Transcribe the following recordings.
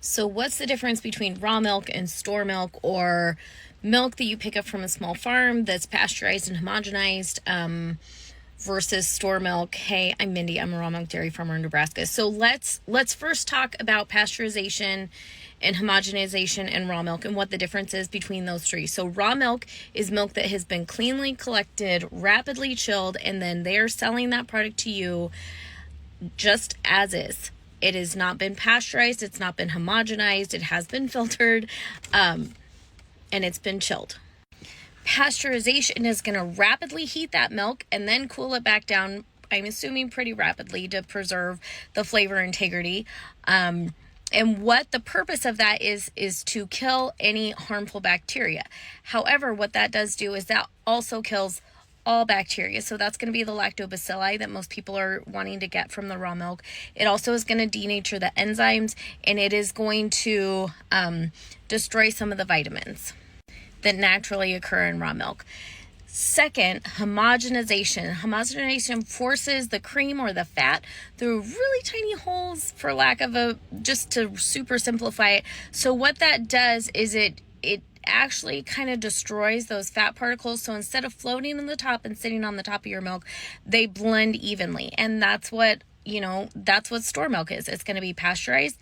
So what's the difference between raw milk and store milk, or milk that you pick up from a small farm that's pasteurized and homogenized, versus store milk? Hey, I'm Mindy. I'm a raw milk dairy farmer in Nebraska. So let's first talk about pasteurization and homogenization and raw milk and what the difference is between those three. So raw milk is milk that has been cleanly collected, rapidly chilled, and then they're selling that product to you just as is. It has not been pasteurized, it's not been homogenized, it has been filtered, and it's been chilled. Pasteurization is going to rapidly heat that milk and then cool it back down, I'm assuming pretty rapidly, to preserve the flavor integrity. And what the purpose of that is to kill any harmful bacteria. However, what that does do is that also kills all bacteria. So that's going to be the lactobacilli that most people are wanting to get from the raw milk. It also is going to denature the enzymes, and it is going to destroy some of the vitamins that naturally occur in raw milk. Second, homogenization. Homogenization forces the cream or the fat through really tiny holes, for lack of just to super simplify it. So what that does is it actually kind of destroys those fat particles. So instead of floating on the top and sitting on the top of your milk, they blend evenly. And that's what store milk is. It's going to be pasteurized,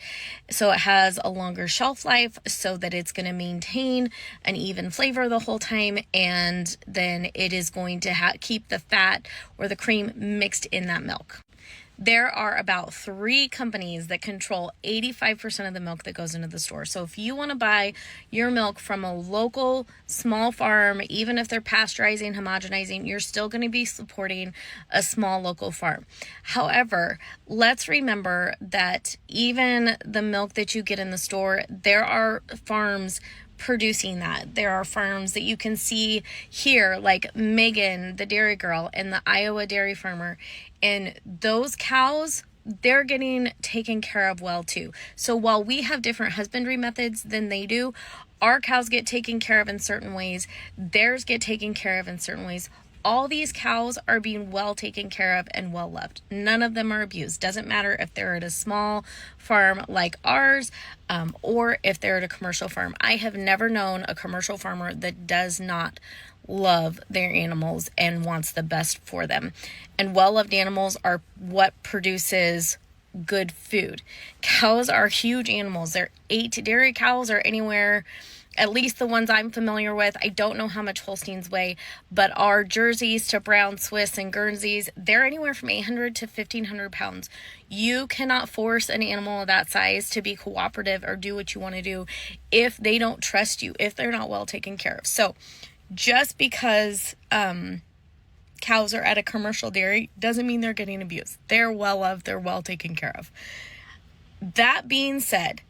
so it has a longer shelf life, so that it's going to maintain an even flavor the whole time, and then it is going to keep the fat or the cream mixed in that milk. There are about 3 companies that control 85% of the milk that goes into the store. So if you want to buy your milk from a local small farm, even if they're pasteurizing, homogenizing, you're still going to be supporting a small local farm. However, let's remember that even the milk that you get in the store, there are farms producing that. There are farms that you can see here, like Megan, the dairy girl, and the Iowa dairy farmer. And those cows, they're getting taken care of well too. So while we have different husbandry methods than they do, our cows get taken care of in certain ways. Theirs get taken care of in certain ways. All these cows are being well taken care of and well loved. None of them are abused. Doesn't matter if they're at a small farm like ours, or if they're at a commercial farm. I have never known a commercial farmer that does not love their animals and wants the best for them. And well-loved animals are what produces good food. Cows are huge animals. Dairy cows are anywhere, at least the ones I'm familiar with. I don't know how much Holsteins weigh, but our Jerseys to Brown Swiss and Guernseys, they're anywhere from 800 to 1,500 pounds. You cannot force an animal of that size to be cooperative or do what you want to do if they don't trust you, if they're not well taken care of. So just because cows are at a commercial dairy doesn't mean they're getting abused. They're well loved, they're well taken care of. That being said,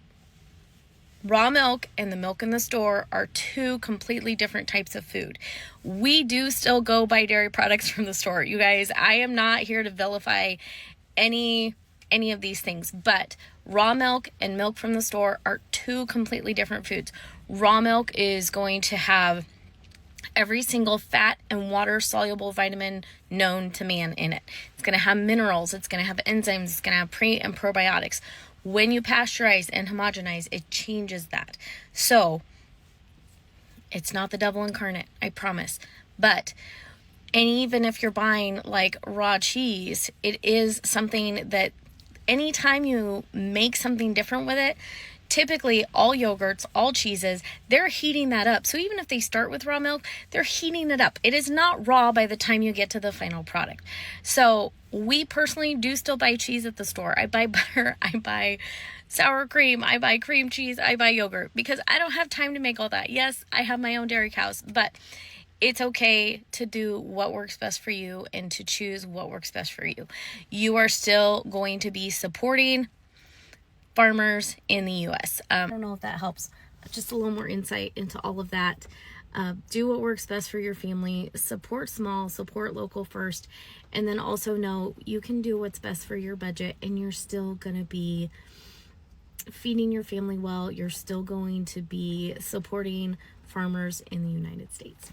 raw milk and the milk in the store are 2 completely different types of food. We do still go buy dairy products from the store. You guys, I am not here to vilify any of these things, but raw milk and milk from the store are 2 completely different foods. Raw milk is going to have every single fat and water soluble vitamin known to man in it. It's going to have minerals, it's going to have enzymes, it's going to have pre and probiotics. When you pasteurize and homogenize, it changes that. So it's not the devil incarnate, I promise. But, and even if you're buying like raw cheese, it is something that anytime you make something different with it, typically all yogurts, all cheeses, they're heating that up. So even if they start with raw milk, they're heating it up. It is not raw by the time you get to the final product. So we personally do still buy cheese at the store. I buy butter, I buy sour cream, I buy cream cheese, I buy yogurt, because I don't have time to make all that. Yes, I have my own dairy cows, but it's okay to do what works best for you and to choose what works best for you. You are still going to be supporting farmers in the U.S. I don't know if that helps. Just a little more insight into all of that. Do what works best for your family. Support small, support local first. And then also know you can do what's best for your budget and you're still going to be feeding your family well. You're still going to be supporting farmers in the United States.